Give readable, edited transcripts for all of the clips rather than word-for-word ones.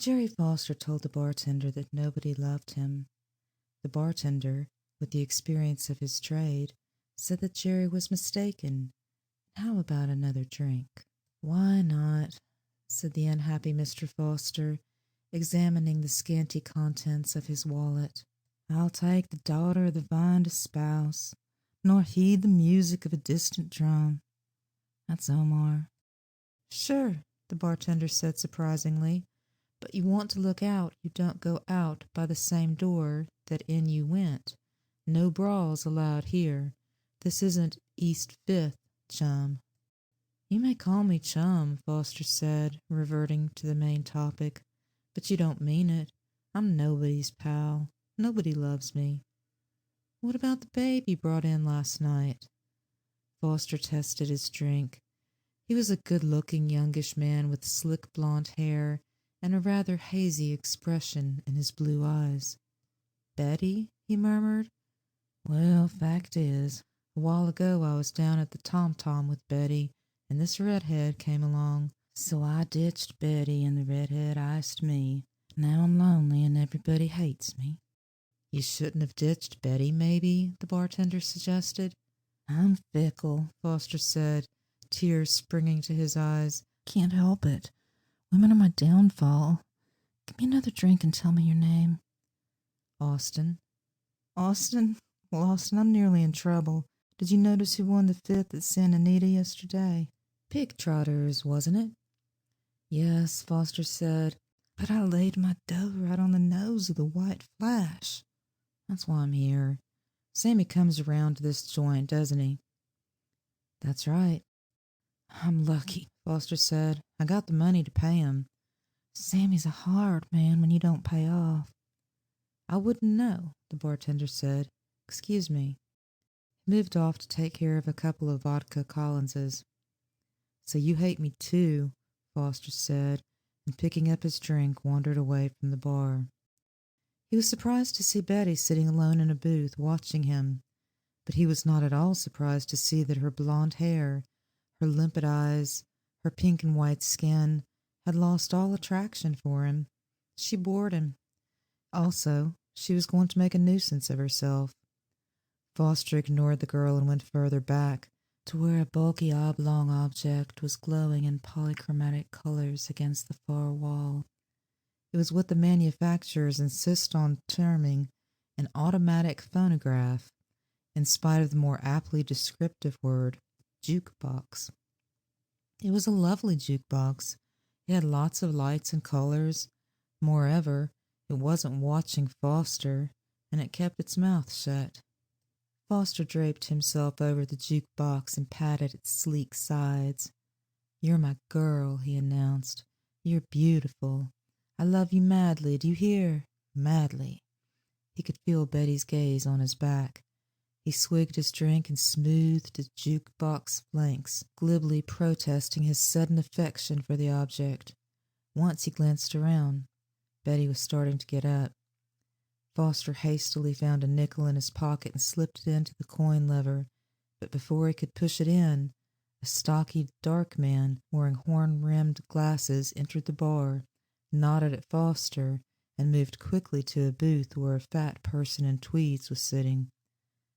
Jerry Foster told the bartender that nobody loved him. The bartender, with the experience of his trade, said that Jerry was mistaken. How about another drink? Why not? Said the unhappy Mr. Foster, examining the scanty contents of his wallet. I'll take the daughter of the vine to spouse, nor heed the music of a distant drum. That's Omar. Sure, the bartender said surprisingly, but you want to look out you don't go out by the same door that in you went. No brawls allowed here. This isn't East Fifth, chum. You may call me chum, Foster said, reverting to the main topic, but you don't mean it. I'm nobody's pal. Nobody loves me. What about the babe you brought in last night? Foster tested his drink. He was a good-looking youngish man with slick blonde hair and a rather hazy expression in his blue eyes. Betty? He murmured. Well, fact is, a while ago I was down at the Tom-Tom with Betty, and this redhead came along, so I ditched Betty and the redhead iced me. Now I'm lonely and everybody hates me. You shouldn't have ditched Betty, maybe, the bartender suggested. I'm fickle, Foster said, tears springing to his eyes. Can't help it. Women are my downfall. Give me another drink and tell me your name. Austin. Austin? Well, Austin, I'm nearly in trouble. Did you notice who won the fifth at Santa Anita yesterday? Pig Trotters, wasn't it? Yes, Foster said, but I laid my dough right on the nose of the White Flash. That's why I'm here. Sammy comes around to this joint, doesn't he? That's right. I'm lucky, Foster said. I got the money to pay him. Sammy's a hard man when you don't pay off. I wouldn't know, the bartender said. Excuse me. He moved off to take care of a couple of vodka Collinses. So you hate me too, Foster said, and picking up his drink wandered away from the bar. He was surprised to see Betty sitting alone in a booth watching him, but he was not at all surprised to see that her blonde hair, her limpid eyes, her pink and white skin had lost all attraction for him. She bored him. Also, she was going to make a nuisance of herself. Foster ignored the girl and went further back to where a bulky oblong object was glowing in polychromatic colors against the far wall. It was what the manufacturers insist on terming an automatic phonograph, in spite of the more aptly descriptive word, jukebox. It was a lovely jukebox. It had lots of lights and colors. Moreover, it wasn't watching Foster, and it kept its mouth shut. Foster draped himself over the jukebox and patted its sleek sides. You're my girl, he announced. You're beautiful. I love you madly, do you hear? Madly. He could feel Betty's gaze on his back. He swigged his drink and smoothed the jukebox flanks, glibly protesting his sudden affection for the object. Once he glanced around. Betty was starting to get up. Foster hastily found a nickel in his pocket and slipped it into the coin lever, but before he could push it in, a stocky, dark man wearing horn-rimmed glasses entered the bar, nodded at Foster, and moved quickly to a booth where a fat person in tweeds was sitting.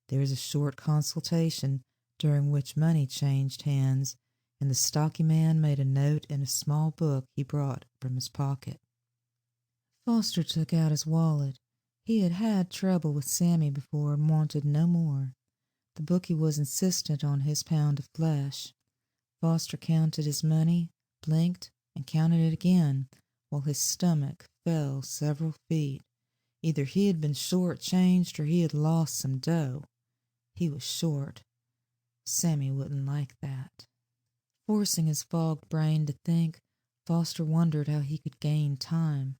There was a short consultation, during which money changed hands, and the stocky man made a note in a small book he brought from his pocket. Foster took out his wallet. He had had trouble with Sammy before and wanted no more. The bookie was insistent on his pound of flesh. Foster counted his money, blinked, and counted it again, while his stomach fell several feet. Either he had been short-changed or he had lost some dough. He was short. Sammy wouldn't like that. Forcing his fogged brain to think, Foster wondered how he could gain time.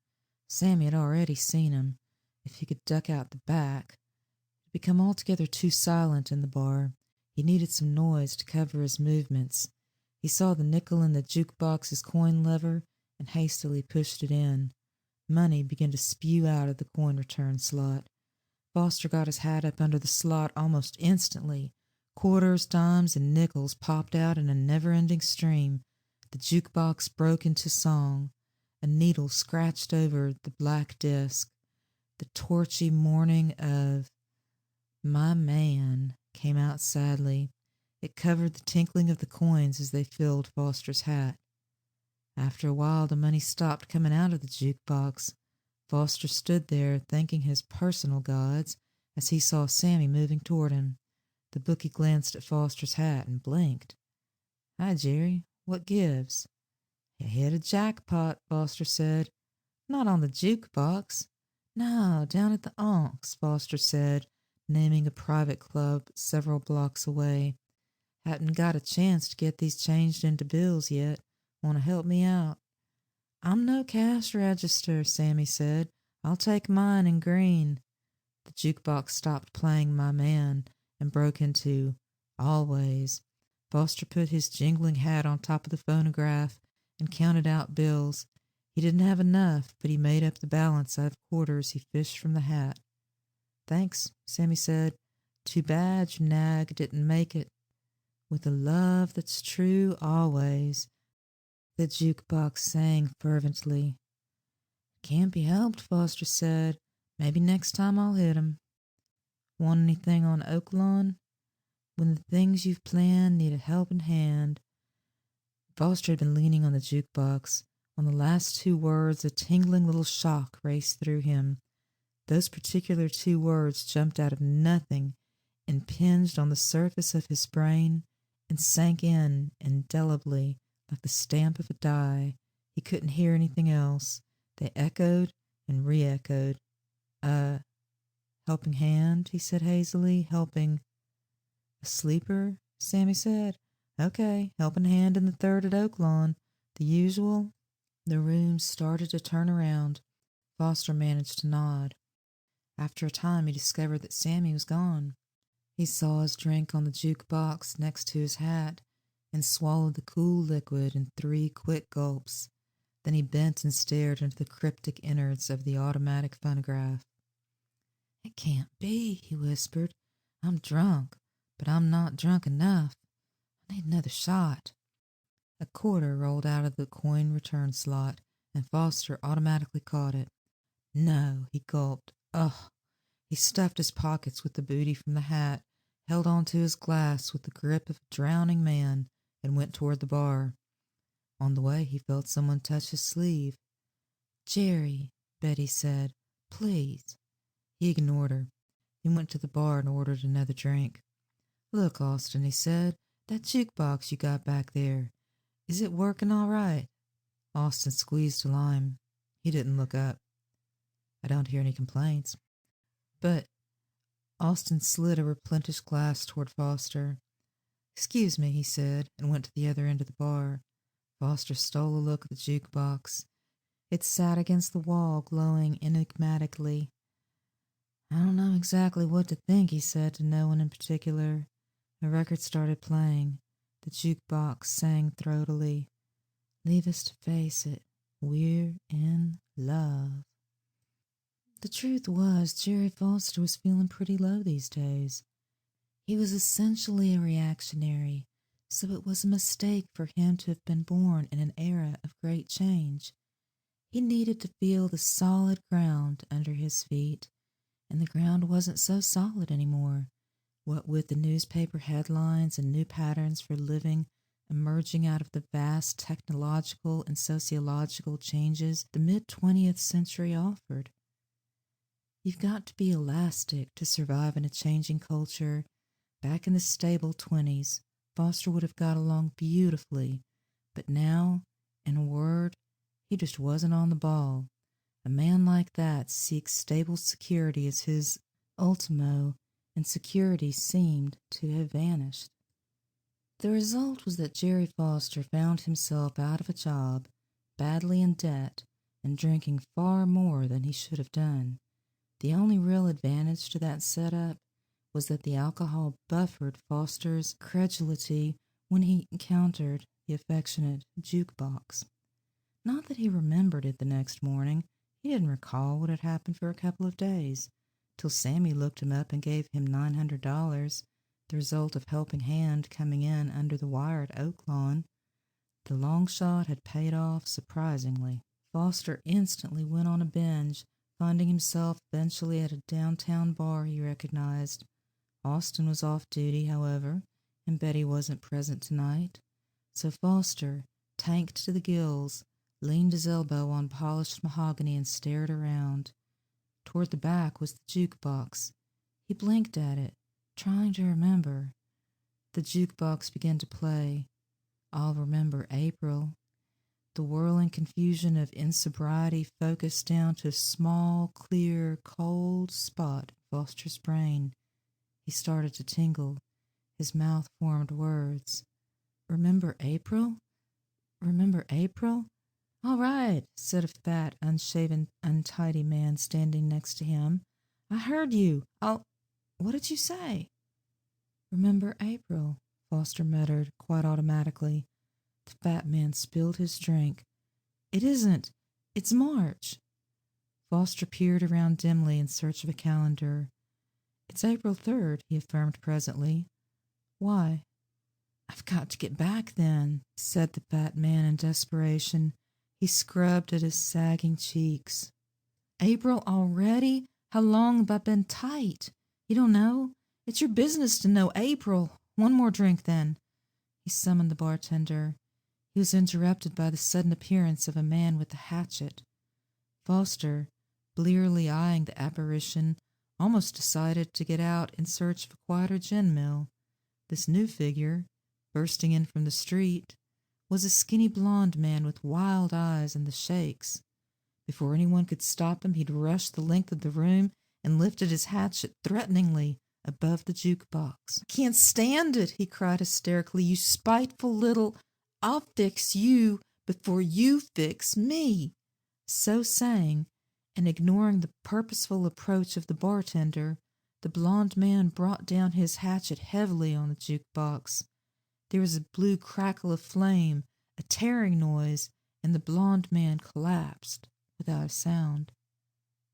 Sammy had already seen him. If he could duck out the back. It had become altogether too silent in the bar. He needed some noise to cover his movements. He saw the nickel in the jukebox's coin lever and hastily pushed it in. Money began to spew out of the coin return slot. Foster got his hat up under the slot almost instantly. Quarters, dimes, and nickels popped out in a never-ending stream. The jukebox broke into song. A needle scratched over the black disc. The torchy morning of "My man" came out sadly. It covered the tinkling of the coins as they filled Foster's hat. After a while the money stopped coming out of the jukebox. Foster stood there thanking his personal gods as he saw Sammy moving toward him. The bookie glanced at Foster's hat and blinked. "Hi, Jerry. What gives?" "You hit a jackpot," Foster said. "Not on the jukebox." "No, down at the Onks," Foster said, naming a private club several blocks away. "Haven't got a chance to get these changed into bills yet. Want to help me out?" "I'm no cash register," Sammy said. "I'll take mine in green." The jukebox stopped playing "My Man" and broke into "Always." Foster put his jingling hat on top of the phonograph and counted out bills. He didn't have enough, but he made up the balance out of quarters he fished from the hat. "Thanks," Sammy said. "Too bad your nag didn't make it." "With a love that's true always," the jukebox sang fervently. "Can't be helped," Foster said. "Maybe next time I'll hit 'em." "Want anything on Oaklawn? When the things you've planned need a helping hand." Foster had been leaning on the jukebox. On the last two words a tingling little shock raced through him. Those particular two words jumped out of nothing, impinged on the surface of his brain, and sank in indelibly like the stamp of a die. He couldn't hear anything else. They echoed and re-echoed. Helping hand," he said hazily. "Helping—" "A sleeper?" Sammy said. "Okay, helping hand in the third at Oaklawn. The usual?" The room started to turn around. Foster managed to nod. After a time he discovered that Sammy was gone. He saw his drink on the jukebox next to his hat and swallowed the cool liquid in 3 quick gulps. Then he bent and stared into the cryptic innards of the automatic phonograph. "It can't be," he whispered. "I'm drunk, but I'm not drunk enough. I need another shot." A quarter rolled out of the coin return slot, and Foster automatically caught it. "No," he gulped. "Ugh." He stuffed his pockets with the booty from the hat, held on to his glass with the grip of a drowning man, and went toward the bar. On the way he felt someone touch his sleeve. "Jerry," Betty said, "please." He ignored her. He went to the bar and ordered another drink. "Look, Austin," he said, "that jukebox you got back there, is it working all right?" Austin squeezed a lime. He didn't look up. "I don't hear any complaints." "But—" Austin slid a replenished glass toward Foster. "Excuse me," he said, and went to the other end of the bar. Foster stole a look at the jukebox. It sat against the wall, glowing enigmatically. "I don't know exactly what to think," he said to no one in particular. A record started playing. The jukebox sang throatily, "Leave us to face it. We're in love." The truth was, Jerry Foster was feeling pretty low these days. He was essentially a reactionary, so it was a mistake for him to have been born in an era of great change. He needed to feel the solid ground under his feet, and the ground wasn't so solid anymore. What with the newspaper headlines and new patterns for living emerging out of the vast technological and sociological changes the mid-20th century offered. You've got to be elastic to survive in a changing culture. Back in the stable 20s, Foster would have got along beautifully, but now, in a word, he just wasn't on the ball. A man like that seeks stable security as his ultimo, and security seemed to have vanished. The result was that Jerry Foster found himself out of a job, badly in debt, and drinking far more than he should have done. The only real advantage to that setup was that the alcohol buffered Foster's credulity when he encountered the affectionate jukebox. Not that he remembered it the next morning. He didn't recall what had happened for a couple of days, till Sammy looked him up and gave him $900, the result of helping hand coming in under the wire at Oaklawn. The long shot had paid off surprisingly. Foster instantly went on a binge, finding himself eventually at a downtown bar he recognized. Austin was off duty, however, and Betty wasn't present tonight. So Foster, tanked to the gills, leaned his elbow on polished mahogany and stared around. Toward the back was the jukebox. He blinked at it, trying to remember. The jukebox began to play. I'll remember April. The whirling confusion of insobriety focused down to a small, clear, cold spot in Foster's brain. He started to tingle. His mouth formed words. Remember April? Remember April? All right, said a fat, unshaven, untidy man standing next to him. I heard you. What did you say? Remember April, Foster muttered, quite automatically. The fat man spilled his drink. It isn't. It's March. Foster peered around dimly in search of a calendar. It's April 3rd, he affirmed presently. Why? I've got to get back then, said the fat man in desperation. He scrubbed at his sagging cheeks. April already? How long have I been tight? You don't know? It's your business to know April. One more drink, then. He summoned the bartender. He was interrupted by the sudden appearance of a man with a hatchet. Foster, blearily eyeing the apparition, almost decided to get out in search of a quieter gin mill. This new figure, bursting in from the street, was a skinny blond man with wild eyes and the shakes. Before anyone could stop him, he'd rushed the length of the room and lifted his hatchet threateningly above the jukebox. I can't stand it, he cried hysterically. You spiteful little... I'll fix you before you fix me. So saying, and ignoring the purposeful approach of the bartender, the blond man brought down his hatchet heavily on the jukebox. There was a blue crackle of flame, a tearing noise, and the blond man collapsed without a sound.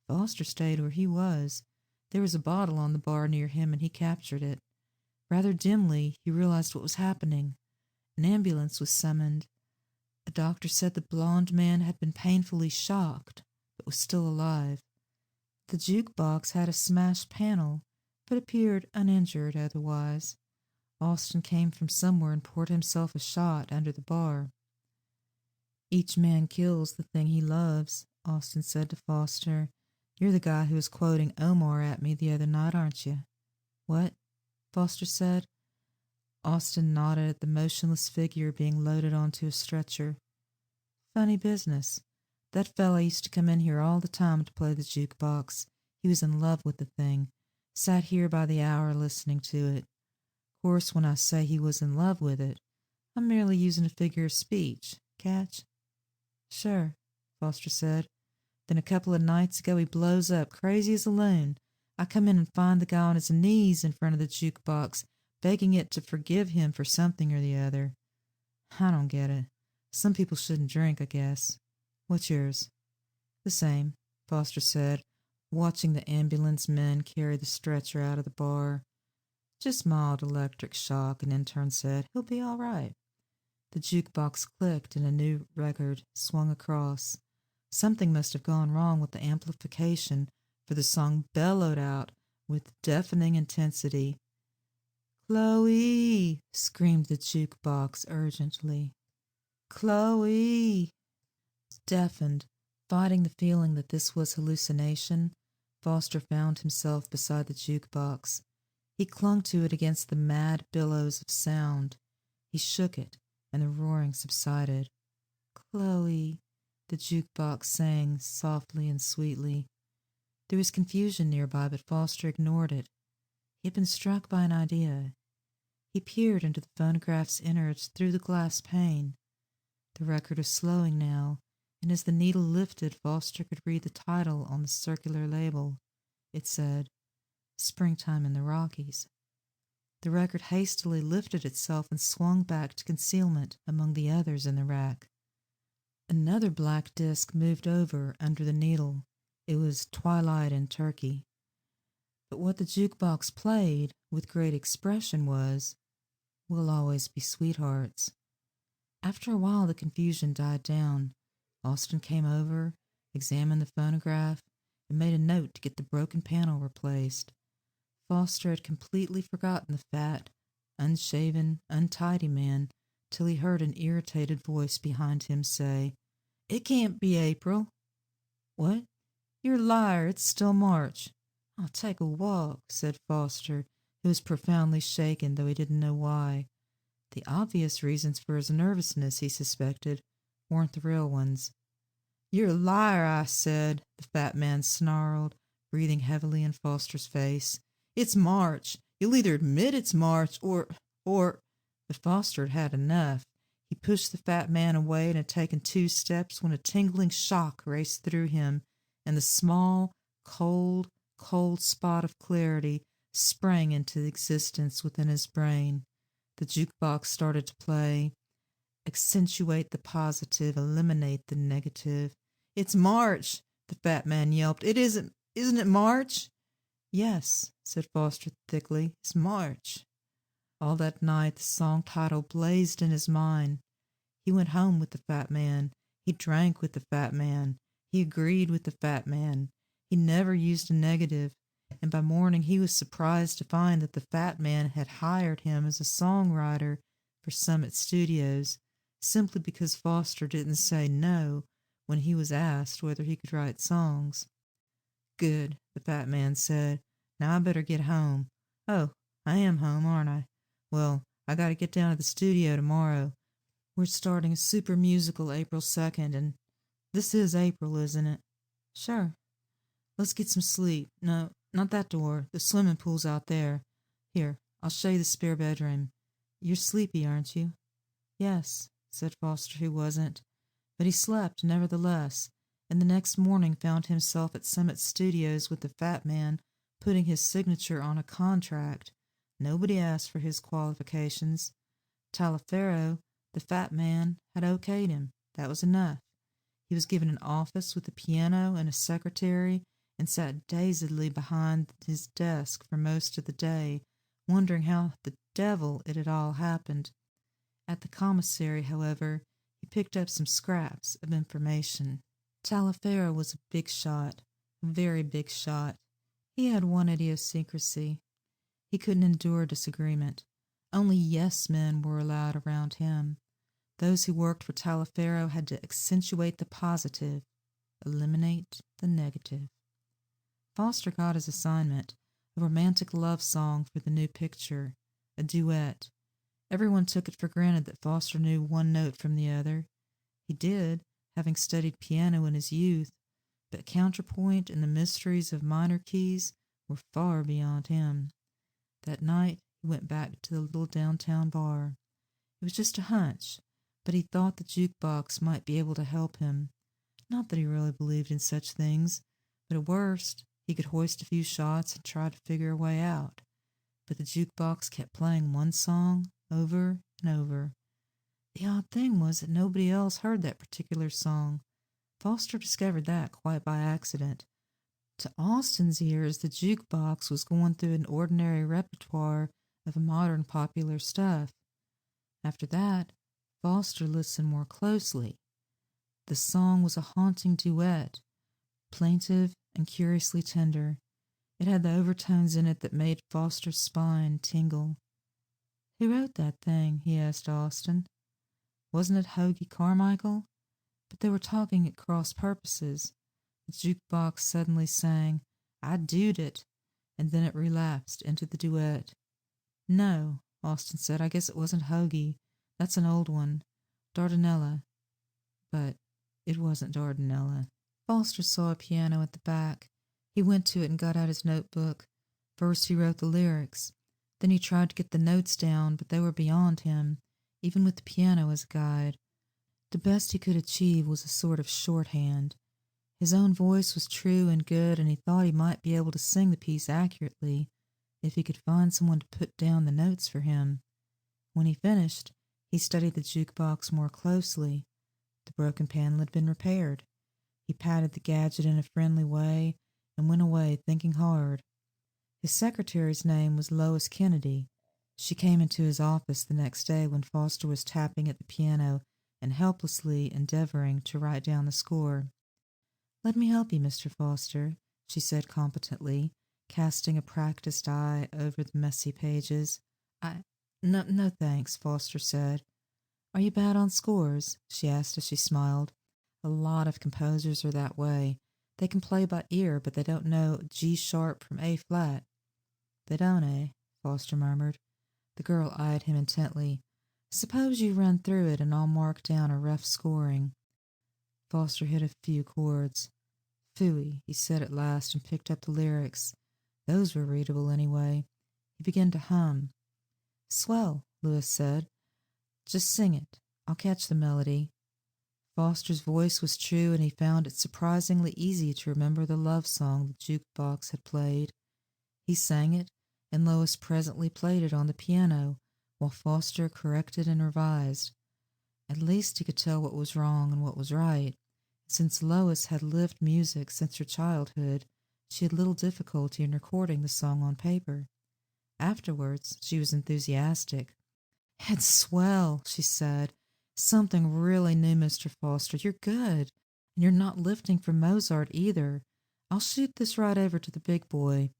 Foster stayed where he was. There was a bottle on the bar near him, and he captured it. Rather dimly, he realized what was happening. An ambulance was summoned. A doctor said the blond man had been painfully shocked, but was still alive. The jukebox had a smashed panel, but appeared uninjured otherwise. Austin came from somewhere and poured himself a shot under the bar. Each man kills the thing he loves, Austin said to Foster. You're the guy who was quoting Omar at me the other night, aren't you? What? Foster said. Austin nodded at the motionless figure being loaded onto a stretcher. Funny business. That fella used to come in here all the time to play the jukebox. He was in love with the thing. Sat here by the hour listening to it. Of course, when I say he was in love with it, I'm merely using a figure of speech. Catch? Sure, Foster said. Then a couple of nights ago he blows up, crazy as a loon. I come in and find the guy on his knees in front of the jukebox, begging it to forgive him for something or the other. I don't get it. Some people shouldn't drink, I guess. What's yours? The same, Foster said, watching the ambulance men carry the stretcher out of the bar. Just mild electric shock, an intern said. He'll be all right. The jukebox clicked and a new record swung across. Something must have gone wrong with the amplification, for the song bellowed out with deafening intensity. Chloe! Screamed the jukebox urgently. Chloe! Deafened, fighting the feeling that this was hallucination, Foster found himself beside the jukebox. He clung to it against the mad billows of sound. He shook it, and the roaring subsided. Chloe, the jukebox sang softly and sweetly. There was confusion nearby, but Foster ignored it. He had been struck by an idea. He peered into the phonograph's innards through the glass pane. The record was slowing now, and as the needle lifted, Foster could read the title on the circular label. It said, Springtime in the Rockies. The record hastily lifted itself and swung back to concealment among the others in the rack. Another black disc moved over under the needle. It was Twilight in Turkey. But what the jukebox played with great expression was, We'll Always Be Sweethearts. After a while the confusion died down. Austin came over, examined the phonograph, and made a note to get the broken panel replaced. Foster had completely forgotten the fat, unshaven, untidy man till he heard an irritated voice behind him say, "It can't be April." "What? You're a liar. It's still March." "I'll take a walk," said Foster, who was profoundly shaken, though he didn't know why. The obvious reasons for his nervousness, he suspected, weren't the real ones. "You're a liar, I said," the fat man snarled, breathing heavily in Foster's face. "It's March. You'll either admit it's March or. But Foster had had enough. He pushed the fat man away and had taken 2 steps when a tingling shock raced through him, and the small, cold spot of clarity sprang into existence within his brain. The jukebox started to play. Accentuate the positive, eliminate the negative. "It's March," the fat man yelped. Isn't it March?" "Yes," said Foster thickly, "it's March." All that night the song title blazed in his mind. He went home with the fat man. He drank with the fat man. He agreed with the fat man. He never used a negative, and by morning he was surprised to find that the fat man had hired him as a songwriter for Summit Studios, simply because Foster didn't say no when he was asked whether he could write songs. "Good," the fat man said. "Now I better get home." "Oh, I am home, aren't I? Well, I got to get down to the studio tomorrow. We're starting a super musical April 2nd, and this is April, isn't it?" "Sure." "Let's get some sleep. No, not that door. The swimming pool's out there. Here, I'll show you the spare bedroom. You're sleepy, aren't you?" "Yes," said Foster, who wasn't. But he slept, nevertheless, and the next morning found himself at Summit Studios with the fat man putting his signature on a contract. Nobody asked for his qualifications. Taliaferro, the fat man, had okayed him. That was enough. He was given an office with a piano and a secretary, and sat dazedly behind his desk for most of the day, wondering how the devil it had all happened. At the commissary, however, he picked up some scraps of information. Taliaferro was a big shot, a very big shot. He had one idiosyncrasy. He couldn't endure disagreement. Only yes men were allowed around him. Those who worked for Taliaferro had to accentuate the positive, eliminate the negative. Foster got his assignment, a romantic love song for the new picture, a duet. Everyone took it for granted that Foster knew one note from the other. He did, having studied piano in his youth, but counterpoint and the mysteries of minor keys were far beyond him. That night he went back to the little downtown bar. It was just a hunch, but he thought the jukebox might be able to help him. Not that he really believed in such things, but at worst he could hoist a few shots and try to figure a way out. But the jukebox kept playing one song over and over. The odd thing was that nobody else heard that particular song. Foster discovered that quite by accident. To Austin's ears, the jukebox was going through an ordinary repertoire of modern popular stuff. After that, Foster listened more closely. The song was a haunting duet, plaintive and curiously tender. It had the overtones in it that made Foster's spine tingle. "Who wrote that thing?" he asked Austin. "Wasn't it Hoagie Carmichael?" But they were talking at cross purposes. The jukebox suddenly sang, "I doed it," and then it relapsed into the duet. "No," Austin said, "I guess it wasn't Hoagie. That's an old one. Dardanella." But it wasn't Dardanella. Foster saw a piano at the back. He went to it and got out his notebook. First he wrote the lyrics. Then he tried to get the notes down, but they were beyond him, even with the piano as a guide. The best he could achieve was a sort of shorthand. His own voice was true and good, and he thought he might be able to sing the piece accurately if he could find someone to put down the notes for him. When he finished, he studied the jukebox more closely. The broken panel had been repaired. He patted the gadget in a friendly way and went away thinking hard. His secretary's name was Lois Kennedy. She came into his office the next day when Foster was tapping at the piano and helplessly endeavoring to write down the score. "Let me help you, Mr. Foster," she said competently, casting a practiced eye over the messy pages. "I no thanks," Foster said. "Are you bad on scores?" she asked as she smiled. "A lot of composers are that way. They can play by ear, but they don't know G sharp from A flat." "They don't, eh?" Foster murmured. The girl eyed him intently. "Suppose you run through it and I'll mark down a rough scoring." Foster hit a few chords. "Phooey," he said at last and picked up the lyrics. Those were readable anyway. He began to hum. "Swell," Lewis said. "Just sing it. I'll catch the melody." Foster's voice was true, and he found it surprisingly easy to remember the love song the jukebox had played. He sang it, and Lois presently played it on the piano, while Foster corrected and revised. At least he could tell what was wrong and what was right. Since Lois had lived music since her childhood, she had little difficulty in recording the song on paper. Afterwards, she was enthusiastic. "It's swell," she said. "Something really new, Mr. Foster. You're good. And you're not lifting for Mozart either. I'll shoot this right over to the big boy.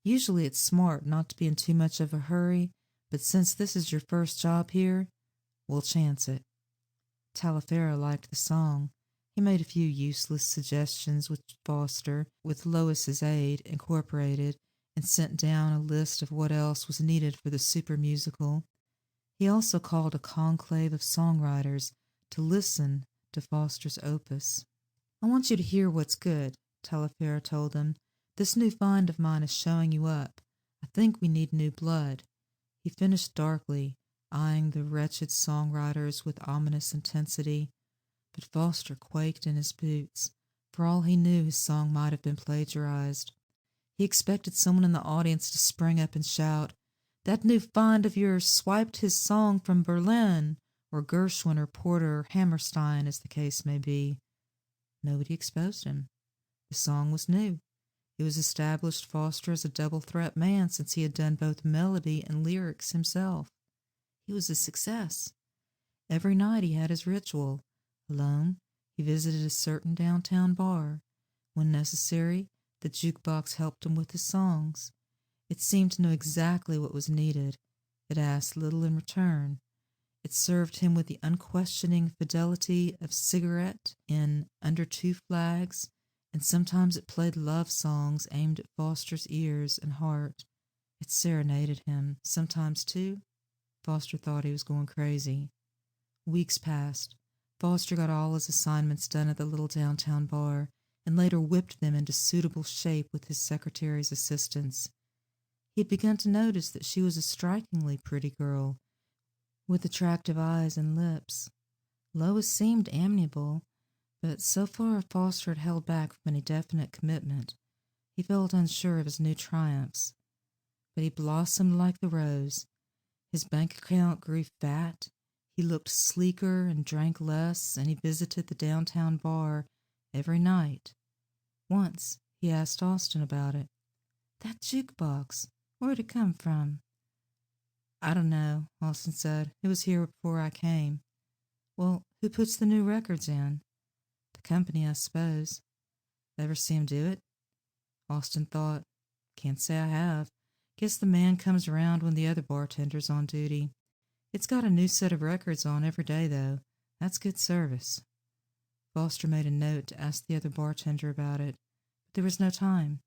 Usually it's smart not to be in too much of a hurry, but since this is your first job here, we'll chance it." Talifera liked the song. He made a few useless suggestions which Foster, with Lois's aid, incorporated, and sent down a list of what else was needed for the super musical. He also called a conclave of songwriters to listen to Foster's opus. "I want you to hear what's good," Talifera told them. "This new find of mine is showing you up. I think we need new blood." He finished darkly, eyeing the wretched songwriters with ominous intensity. But Foster quaked in his boots. For all he knew, his song might have been plagiarized. He expected someone in the audience to spring up and shout, "That new find of yours swiped his song from Berlin," or Gershwin or Porter or Hammerstein, as the case may be. Nobody exposed him. The song was new. It was established Foster as a double-threat man since he had done both melody and lyrics himself. He was a success. Every night he had his ritual. Alone, he visited a certain downtown bar. When necessary, the jukebox helped him with his songs. It seemed to know exactly what was needed. It asked little in return. It served him with the unquestioning fidelity of cigarette in Under Two Flags, and sometimes it played love songs aimed at Foster's ears and heart. It serenaded him. Sometimes, too, Foster thought he was going crazy. Weeks passed. Foster got all his assignments done at the little downtown bar, and later whipped them into suitable shape with his secretary's assistance. He had begun to notice that she was a strikingly pretty girl, with attractive eyes and lips. Lois seemed amiable, but so far Foster had held back from any definite commitment. He felt unsure of his new triumphs. But he blossomed like the rose. His bank account grew fat. He looked sleeker and drank less, and he visited the downtown bar every night. Once he asked Austin about it. "That jukebox, where'd it come from?" "I don't know," Austin said. "It was here before I came." "Well, who puts the new records in?" "The company, I suppose." "Ever see him do it?" Austin thought. "Can't say I have. Guess the man comes around when the other bartender's on duty. It's got a new set of records on every day, though. That's good service." Foster made a note to ask the other bartender about it, but there was no time.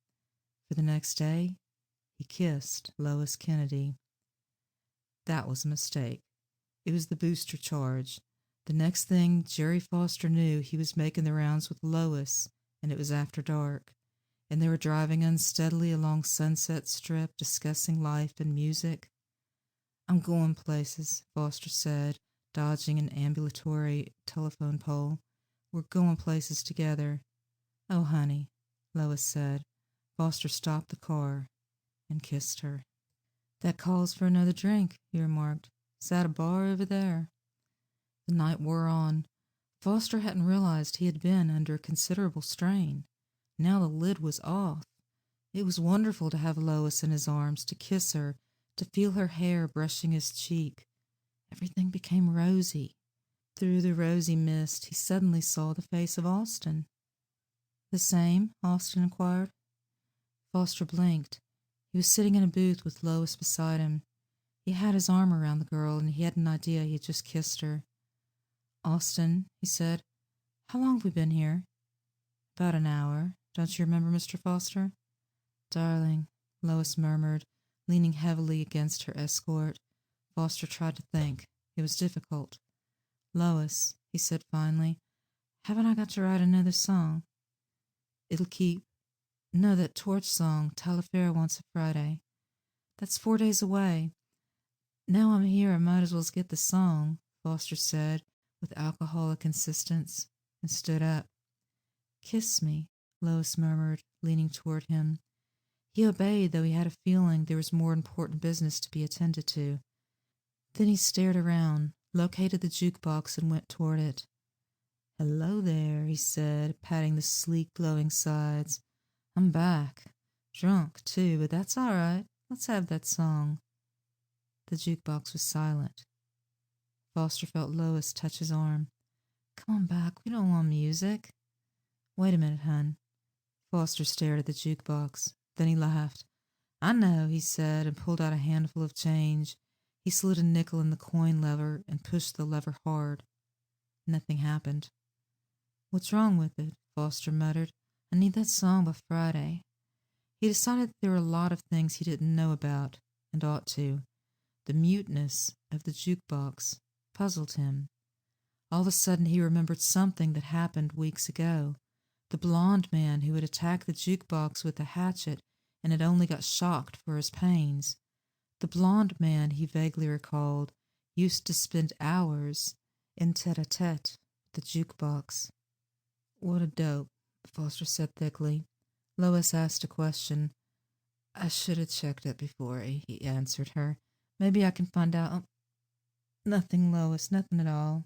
For the next day, he kissed Lois Kennedy. That was a mistake. It was the booster charge. The next thing Jerry Foster knew, he was making the rounds with Lois, and it was after dark, and they were driving unsteadily along Sunset Strip, discussing life and music. "I'm going places," Foster said, dodging an ambulatory telephone pole. "We're going places together." "Oh, honey," Lois said. Foster stopped the car and kissed her. "That calls for another drink," he remarked. "Is that a bar over there?" The night wore on. Foster hadn't realized he had been under considerable strain. Now the lid was off. It was wonderful to have Lois in his arms, to kiss her, to feel her hair brushing his cheek. Everything became rosy. Through the rosy mist, he suddenly saw the face of Austin. The same? Austin inquired. Foster blinked. He was sitting in a booth with Lois beside him. He had his arm around the girl, and he had an idea he had just kissed her. Austin, he said, how long have we been here? About an hour. Don't you remember, Mr. Foster? Darling, Lois murmured, leaning heavily against her escort. Foster tried to think. It was difficult. Lois, he said finally, haven't I got to write another song? It'll keep. No, that torch song, Taillefer Once a Friday. That's 4 days away. Now I'm here, I might as well get the song, Foster said with alcoholic insistence, and stood up. Kiss me, Lois murmured, leaning toward him. He obeyed, though he had a feeling there was more important business to be attended to. Then he stared around, located the jukebox, and went toward it. Hello there, he said, patting the sleek, glowing sides. I'm back. Drunk, too, but that's all right. Let's have that song. The jukebox was silent. Foster felt Lois touch his arm. Come on back, we don't want music. Wait a minute, hun. Foster stared at the jukebox. Then he laughed. I know, he said, and pulled out a handful of change. He slid a nickel in the coin lever and pushed the lever hard. Nothing happened. What's wrong with it? Foster muttered. I need that song by Friday. He decided that there were a lot of things he didn't know about, and ought to. The muteness of the jukebox puzzled him. All of a sudden he remembered something that happened weeks ago. The blond man who had attacked the jukebox with a hatchet and had only got shocked for his pains. The blond man, he vaguely recalled, used to spend hours in tete-a-tete with the jukebox. What a dope, Foster said thickly. Lois asked a question. I should have checked it before, he answered her. Maybe I can find out. Oh, nothing, Lois, nothing at all.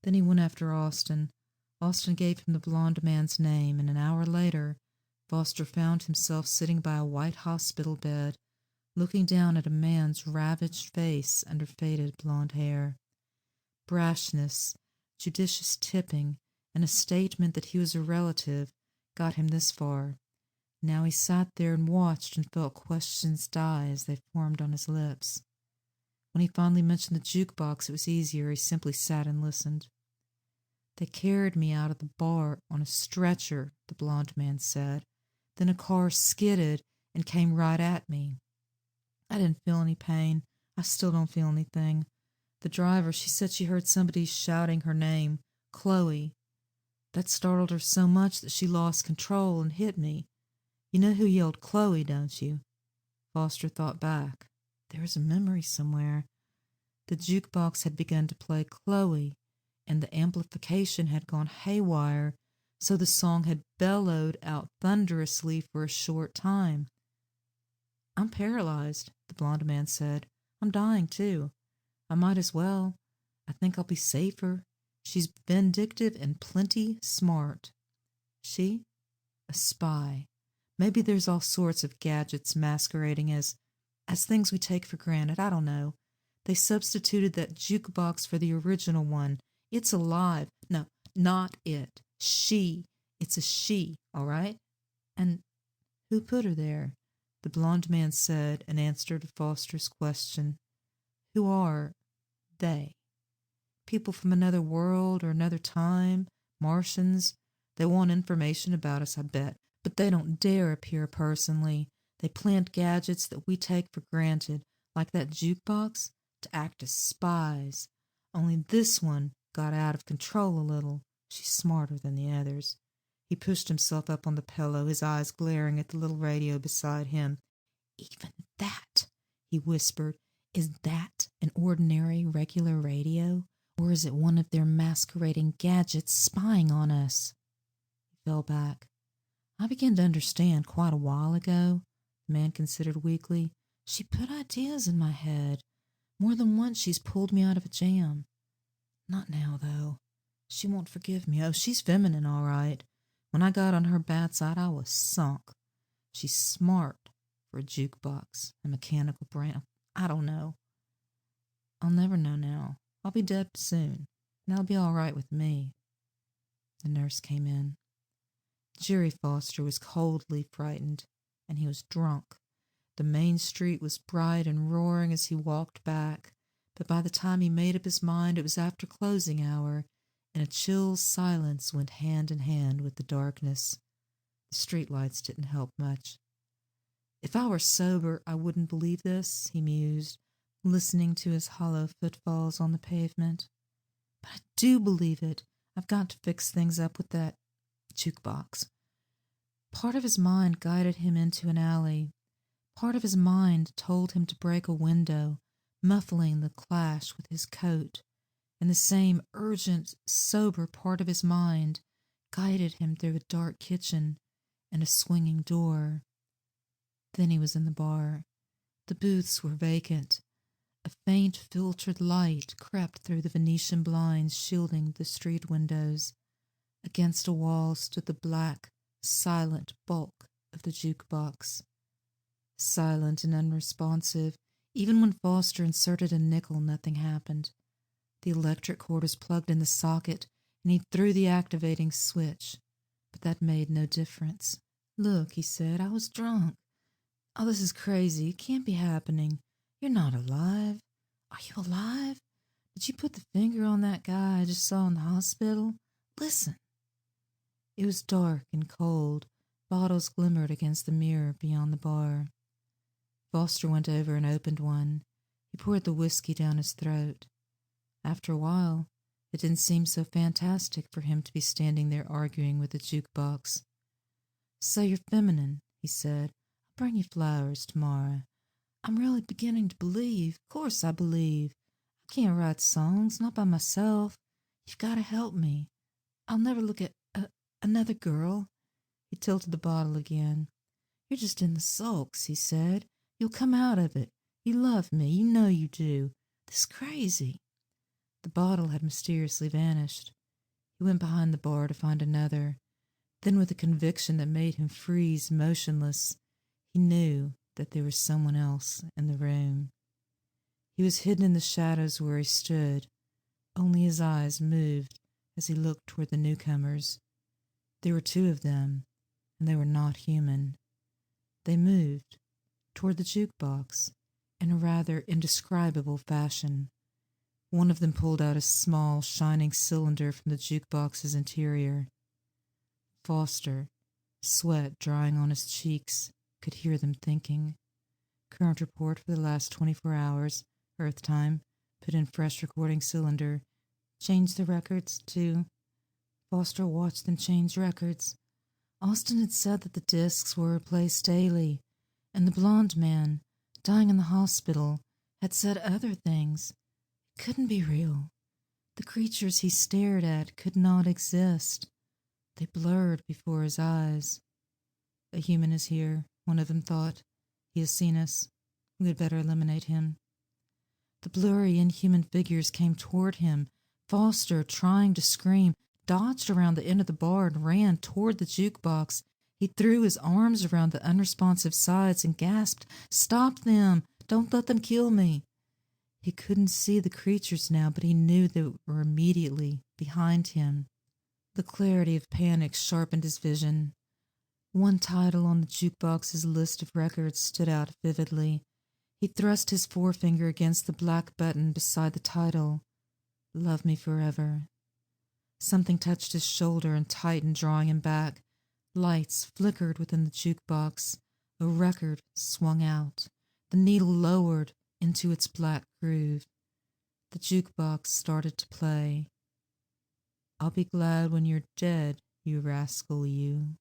Then he went after Austin. Austin gave him the blond man's name, and an hour later, Foster found himself sitting by a white hospital bed, looking down at a man's ravaged face under faded blond hair. Brashness, judicious tipping, and a statement that he was a relative got him this far. Now he sat there and watched and felt questions die as they formed on his lips. When he finally mentioned the jukebox, it was easier. He simply sat and listened. They carried me out of the bar on a stretcher, the blond man said. Then a car skidded and came right at me. I didn't feel any pain. I still don't feel anything. The driver, she said she heard somebody shouting her name, Chloe. That startled her so much that she lost control and hit me. You know who yelled Chloe, don't you? Foster thought back. There was a memory somewhere. The jukebox had begun to play Chloe, and the amplification had gone haywire, so the song had bellowed out thunderously for a short time. I'm paralyzed, the blond man said. I'm dying, too. I might as well. I think I'll be safer. She's vindictive and plenty smart. She? A spy. Maybe there's all sorts of gadgets masquerading as things we take for granted. I don't know. They substituted that jukebox for the original one. It's alive. No, not it. She. It's a she, all right? And who put her there? The blond man said and answered Foster's question. Who are they? People from another world or another time? Martians? They want information about us, I bet, but they don't dare appear personally. They plant gadgets that we take for granted, like that jukebox, to act as spies. Only this one got out of control a little. She's smarter than the others. He pushed himself up on the pillow, his eyes glaring at the little radio beside him. Even that, he whispered, is that an ordinary, regular radio? Or is it one of their masquerading gadgets spying on us? He fell back. I began to understand quite a while ago, the man considered weakly. She put ideas in my head. More than once she's pulled me out of a jam. Not now, though. She won't forgive me. Oh, she's feminine, all right. When I got on her bad side, I was sunk. She's smart for a jukebox, a mechanical brain. I don't know. I'll never know now. I'll be dead soon. and I'll be all right with me. The nurse came in. Jerry Foster was coldly frightened, and he was drunk. The main street was bright and roaring as he walked back, but by the time he made up his mind it was after closing hour, and a chill silence went hand in hand with the darkness. The streetlights didn't help much. If I were sober, I wouldn't believe this, he mused, listening to his hollow footfalls on the pavement. But I do believe it. I've got to fix things up with that jukebox. Part of his mind guided him into an alley. Part of his mind told him to break a window, muffling the clash with his coat. And the same urgent, sober part of his mind guided him through a dark kitchen and a swinging door. Then he was in the bar. The booths were vacant. A faint filtered light crept through the Venetian blinds shielding the street windows. Against a wall stood the black, silent bulk of the jukebox. Silent and unresponsive, even when Foster inserted a nickel, nothing happened. The electric cord was plugged in the socket, and he threw the activating switch. But that made no difference. Look, he said, I was drunk. Oh, this is crazy. It can't be happening. You're not alive. Are you alive? Did you put the finger on that guy I just saw in the hospital? Listen. It was dark and cold. Bottles glimmered against the mirror beyond the bar. Foster went over and opened one. He poured the whiskey down his throat. After a while, it didn't seem so fantastic for him to be standing there arguing with the jukebox. So you're feminine, he said. I'll bring you flowers tomorrow. I'm really beginning to believe. Of course I believe. I can't write songs, not by myself. You've got to help me. I'll never look at another girl. He tilted the bottle again. You're just in the sulks, he said. You'll come out of it. You love me. You know you do. This is crazy. The bottle had mysteriously vanished. He went behind the bar to find another. Then, with a conviction that made him freeze motionless, he knew that there was someone else in the room. He was hidden in the shadows where he stood. Only his eyes moved as he looked toward the newcomers. There were two of them, and they were not human. They moved toward the jukebox in a rather indescribable fashion. One of them pulled out a small, shining cylinder from the jukebox's interior. Foster, sweat drying on his cheeks, could hear them thinking. Current report for the last 24 hours, Earth time, put in fresh recording cylinder. Change the records to... Foster watched them change records. Austin had said that the discs were replaced daily, and the blonde man, dying in the hospital, had said other things. It couldn't be real. The creatures he stared at could not exist. They blurred before his eyes. A human is here, one of them thought. He has seen us. We had better eliminate him. The blurry, inhuman figures came toward him. Foster, trying to scream, dodged around the end of the bar and ran toward the jukebox. He threw his arms around the unresponsive sides and gasped, "Stop them! Don't let them kill me!" He couldn't see the creatures now, but he knew they were immediately behind him. The clarity of panic sharpened his vision. One title on the jukebox's list of records stood out vividly. He thrust his forefinger against the black button beside the title, "Love Me Forever." Something touched his shoulder and tightened, drawing him back. Lights flickered within the jukebox. A record swung out. The needle lowered into its black groove. The jukebox started to play. "I'll be glad when you're dead, you rascal, you."